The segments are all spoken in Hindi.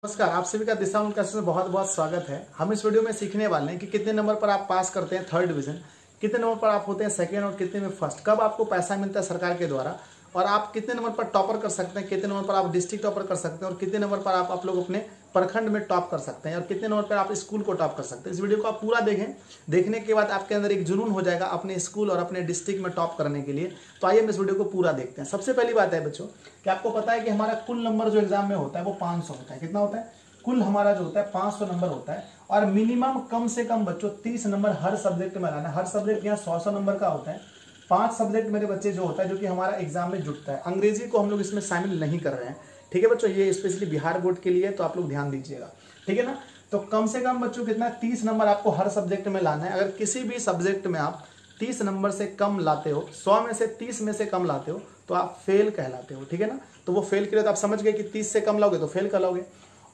नमस्कार, आप सभी का दिशा उनका में बहुत बहुत स्वागत है। हम इस वीडियो में सीखने वाले हैं कि कितने नंबर पर आप पास करते हैं थर्ड डिवीजन, कितने नंबर पर आप होते हैं सेकंड और कितने में फर्स्ट, कब आपको पैसा मिलता है सरकार के द्वारा, और आप कितने नंबर पर टॉपर कर सकते हैं, कितने नंबर पर आप डिस्ट्रिक्ट टॉपर कर सकते हैं और कितने नंबर पर आप लोग अपने प्रखंड में टॉप कर सकते हैं और कितने नंबर पर आप स्कूल को टॉप कर सकते हैं। इस वीडियो को आप पूरा देखें, देखने के बाद आपके अंदर एक जुनून हो जाएगा अपने स्कूल और अपने डिस्ट्रिक्ट में टॉप करने के लिए। तो आइए हम इस वीडियो को पूरा देखते हैं। सबसे पहली बात है बच्चों कि आपको पता है कि हमारा कुल नंबर जो एग्जाम में होता है वो 500 होता है। कितना होता है? कुल हमारा जो होता है 500 नंबर होता है और मिनिमम कम से कम बच्चों 30 नंबर हर सब्जेक्ट में लाना है। हर सब्जेक्ट यहाँ 100 नंबर का होता है। 5 सब्जेक्ट मेरे बच्चे जो होता है जो कि हमारा एग्जाम में जुटता है। अंग्रेजी को हम लोग इसमें शामिल नहीं कर रहे हैं, ठीक है बच्चों। ये स्पेशली बिहार बोर्ड के लिए, तो आप लोग ध्यान दीजिएगा, ठीक है ना। तो कम से कम बच्चों कितना 30 नंबर आपको हर सब्जेक्ट में लाना है। अगर किसी भी सब्जेक्ट में आप 30 नंबर से कम लाते हो, 100 में से 30 में से कम लाते हो तो आप फेल कहलाते हो, ठीक है ना। तो वो फेल के लिए तो आप समझ गए कि 30 से कम लाओगे तो फेल कहलाओगे।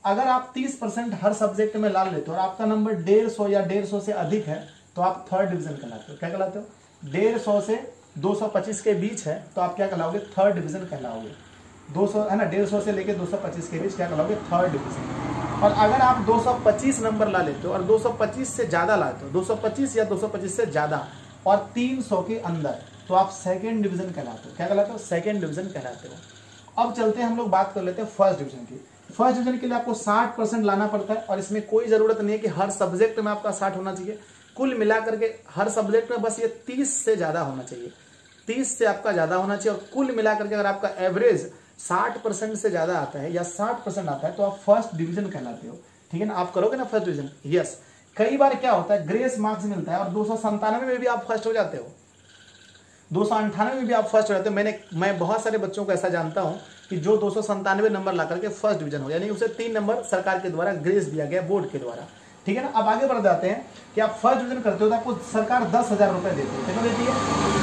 अगर आप 30% हर सब्जेक्ट में ला लेते हो और आपका नंबर 150 या 150 से अधिक है तो आप थर्ड डिवीजन कहलाते हो। क्या कहलाते हो? 150 से 225 के बीच है तो आप क्या कहलाओगे? Third division कहलाओगे। 200 है ना, 150 से लेके 225 के बीच क्या कहलाओगे? Third division. और अगर आप 225 नंबर ला लेते हो और 225 से ज्यादा लाते हो, 225 या 225 से ज्यादा और 300 के अंदर, तो आप सेकेंड डिवीजन कहलाते हो। क्या कहलाते हो? सेकेंड डिवीजन कहलाते हो। अब चलते हैं, हम लोग बात कर लेते हैं फर्स्ट डिवीजन की। फर्स्ट डिवीजन के लिए आपको 60% लाना पड़ता है और इसमें कोई जरूरत नहीं है कि हर सब्जेक्ट में आपका 60 होना चाहिए। कुल मिलाकर के हर सब्जेक्ट में बस ये 30 से ज्यादा होना चाहिए, 30 से आपका ज्यादा होना चाहिए। और कुल मिलाकर के अगर आपका एवरेज 60% से ज्यादा आता है या 60% आता है तो आप फर्स्ट डिवीजन कहलाते हो, ठीक है ना। आप करोगे ना फर्स्ट डिवीजन, यस। कई बार क्या होता है, ग्रेस मार्क्स मिलता है और 297 में भी आप फर्स्ट हो जाते हो, 298 में भी आप फर्स्ट हो जाते हो। मैं बहुत सारे बच्चों को ऐसा जानता हूं कि जो 297 नंबर ला करके फर्स्ट डिवीजन हो, यानी उसे 3 नंबर सरकार के द्वारा ग्रेस दिया गया बोर्ड के द्वारा, ठीक है ना। अब आगे बढ़ जाते हैं कि आप फर्स्ट डिवीजन करते हो तो आपको सरकार 10,000 रुपए देती है। कितना देती है?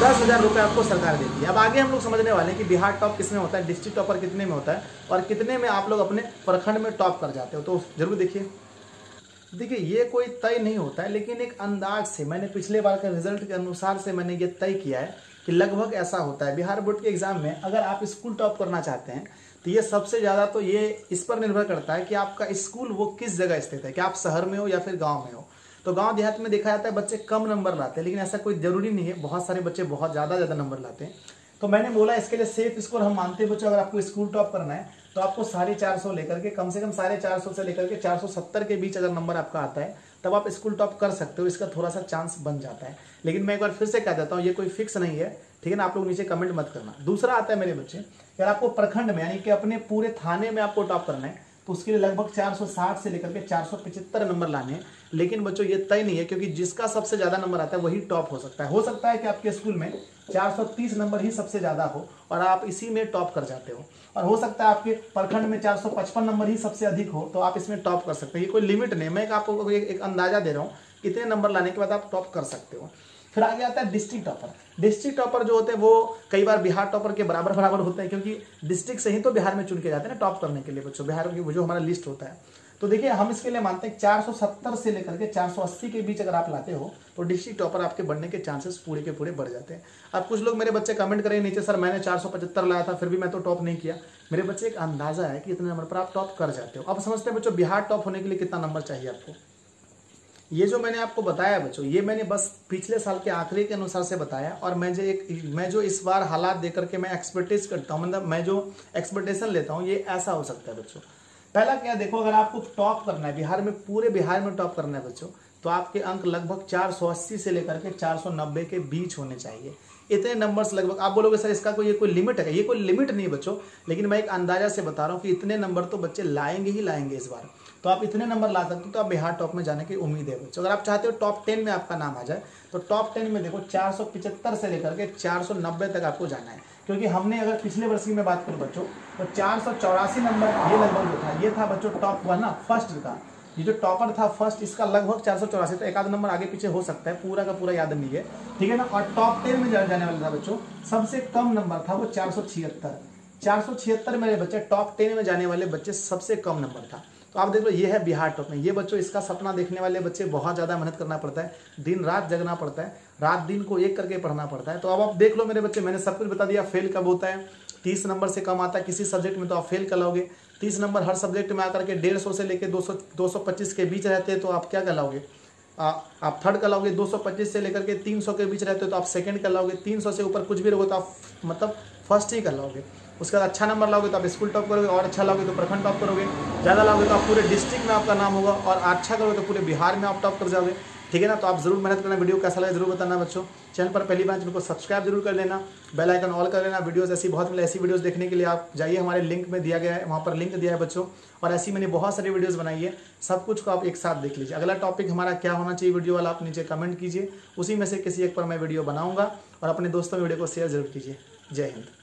10,000 रुपए आपको सरकार देती है। अब आगे हम लोग समझने वाले हैं कि बिहार टॉप किसमें होता है, डिस्ट्रिक्ट टॉपर कितने में होता है और कितने में आप लोग अपने प्रखंड में टॉप कर जाते हो। तो जरूर देखिए, ये कोई तय नहीं होता है, लेकिन एक अंदाज से मैंने पिछले बार के रिजल्ट के अनुसार से मैंने ये तय किया है कि लगभग ऐसा होता है। बिहार बोर्ड के एग्जाम में अगर आप स्कूल टॉप करना चाहते हैं तो ये सबसे ज्यादा तो ये इस पर निर्भर करता है कि आपका स्कूल वो किस जगह स्थित है, कि आप शहर में हो या फिर गांव में हो। तो गांव देहात में देखा जाता है बच्चे कम नंबर लाते हैं, लेकिन ऐसा कोई जरूरी नहीं है, बहुत सारे बच्चे बहुत ज्यादा नंबर लाते हैं। तो मैंने बोला इसके लिए सेफ स्कोर हम मानते हैं बच्चों, अगर आपको स्कूल टॉप करना है तो आपको 450 लेकर के कम से कम 450 से लेकर के 470 के बीच अगर नंबर आपका आता है तब आप स्कूल टॉप कर सकते हो। इसका थोड़ा सा चांस बन जाता है, लेकिन मैं एक बार फिर से कह देता हूँ ये कोई फिक्स नहीं है, ठीक है ना। आप लोग नीचे कमेंट मत करना। दूसरा आता है मेरे बच्चे, अगर आपको प्रखंड में यानी कि अपने पूरे थाने में आपको टॉप करना है तो उसके लिए लगभग 460 से लेकर के 475 नंबर लाने हैं। लेकिन बच्चों ये तय नहीं है, क्योंकि जिसका सबसे ज्यादा नंबर आता है वही टॉप हो सकता है। हो सकता है कि आपके स्कूल में 430 नंबर ही सबसे ज्यादा हो और आप इसी में टॉप कर जाते हो, और हो सकता है आपके प्रखंड में 455 नंबर ही सबसे अधिक हो तो आप इसमें टॉप कर सकते हैं। ये कोई लिमिट नहीं, मैं आपको एक अंदाजा दे रहा हूँ कितने नंबर लाने के बाद आप टॉप कर सकते हो। फिर आगे आता है डिस्ट्रिक्ट टॉपर। डिस्ट्रिक्ट टॉपर जो होते हैं वो कई बार बिहार टॉपर के बराबर होते हैं, क्योंकि डिस्ट्रिक्ट से ही तो बिहार में चुन के जाते हैं ना टॉप करने के लिए बच्चों, बिहार की जो हमारा लिस्ट होता है। तो देखिए हम इसके लिए मानते हैं 470 से लेकर के 480 के बीच अगर आप लाते हो तो डिस्ट्रिक्ट टॉपर आपके बढ़ने के चांसेस पूरे के पूरे बढ़ जाते हैं। अब कुछ लोग मेरे बच्चे कमेंट करें नीचे, सर मैंने 475 लाया था फिर भी मैं तो टॉप नहीं किया। मेरे बच्चे एक अंदाजा है कि इतने नंबर पर आप टॉप कर जाते हो। अब समझते हैं बच्चों बिहार टॉप होने के लिए कितना नंबर चाहिए आपको। ये जो मैंने आपको बताया बच्चों, ये मैंने बस पिछले साल के आंकड़े के अनुसार से बताया, और मैं जो इस बार हालात देकर के मैं एक्सपेक्टेज करता हूँ, मतलब मैं जो एक्सपेक्टेशन लेता हूँ ये ऐसा हो सकता है बच्चों। पहला क्या देखो, अगर आपको टॉप करना है बिहार में, पूरे बिहार में टॉप करना है बच्चों, तो आपके अंक लगभग 480 से लेकर के 490 के बीच होने चाहिए। इतने नंबर्स लगभग। आप बोलोगे सर इसका कोई लिमिट है? ये कोई लिमिट नहीं बच्चों, लेकिन मैं एक अंदाजा से बता रहा हूँ कि इतने नंबर तो बच्चे लाएंगे ही लाएंगे इस बार। तो आप इतने नंबर ला सकते हो तो आप बिहार टॉप में जाने की उम्मीद है बच्चों। अगर आप चाहते हो टॉप 10 में आपका नाम आ जाए तो टॉप 10 में देखो 475 से लेकर के 490 तक आपको जाना है, क्योंकि हमने अगर पिछले वर्ष की मैं बात करूं बच्चों तो 484 नंबर ये लगभग जो था, ये था बच्चों टॉप हुआ ना फर्स्ट का। ये जो टॉपर था फर्स्ट, इसका लगभग 484 था, एक आध नंबर आगे पीछे हो सकता है, पूरा का पूरा याद नहीं है, ठीक है ना। और टॉप 10 में जाने वाला था बच्चों, सबसे कम नंबर था वो 476 मेरे बच्चे टॉप 10 में जाने वाले बच्चे सबसे कम नंबर था। तो आप देख लो ये है बिहार टॉप में। ये बच्चों इसका सपना देखने वाले बच्चे बहुत ज्यादा मेहनत करना पड़ता है, दिन रात जगना पड़ता है, रात दिन को एक करके पढ़ना पड़ता है। तो अब आप देख लो मेरे बच्चे, मैंने सब कुछ बता दिया। फेल कब होता है, 30 नंबर से कम आता है किसी सब्जेक्ट में तो आप फेल कहलाओगे, 30 नंबर हर सब्जेक्ट में आकर के 150 से लेकर 225 के बीच रहते हैं तो आप क्या कहलाओगे, आप थर्ड कहलाओगे। 225 से लेकर के 300 के बीच रहते हो तो आप सेकंड कहलाओगे। 300 से ऊपर कुछ भी रहोगे तो आप मतलब फर्स्ट ही कहलाओगे। उसके बाद अच्छा नंबर लाओगे तो आप स्कूल टॉप करोगे, और अच्छा लाओगे तो प्रखंड टॉप करोगे, ज़्यादा लाओगे तो आप पूरे डिस्ट्रिक्ट में आपका नाम होगा, और अच्छा करोगे तो पूरे बिहार में आप टॉप कर जाओगे। ठीक है ना। तो आप जरूर मेहनत करना। वीडियो कैसा लगे जरूर बताना बच्चों। चैनल पर पहली बार चैनल को सब्सक्राइब जरूर कर लेना, बेल आइकन ऑल कर लेना। वीडियोस ऐसी बहुत मिले, ऐसी वीडियोस देखने के लिए आप जाइए, हमारे लिंक में दिया गया है, वहाँ पर लिंक दिया है बच्चों। और ऐसी मैंने बहुत सारी वीडियोस बनाई है, सब कुछ को आप एक साथ देख लीजिए। अगला टॉपिक हमारा क्या होना चाहिए वीडियो वाला आप नीचे कमेंट कीजिए, उसी में से किसी एक पर मैं वीडियो बनाऊंगा, और अपने दोस्तों में वीडियो को शेयर जरूर कीजिए। जय हिंद।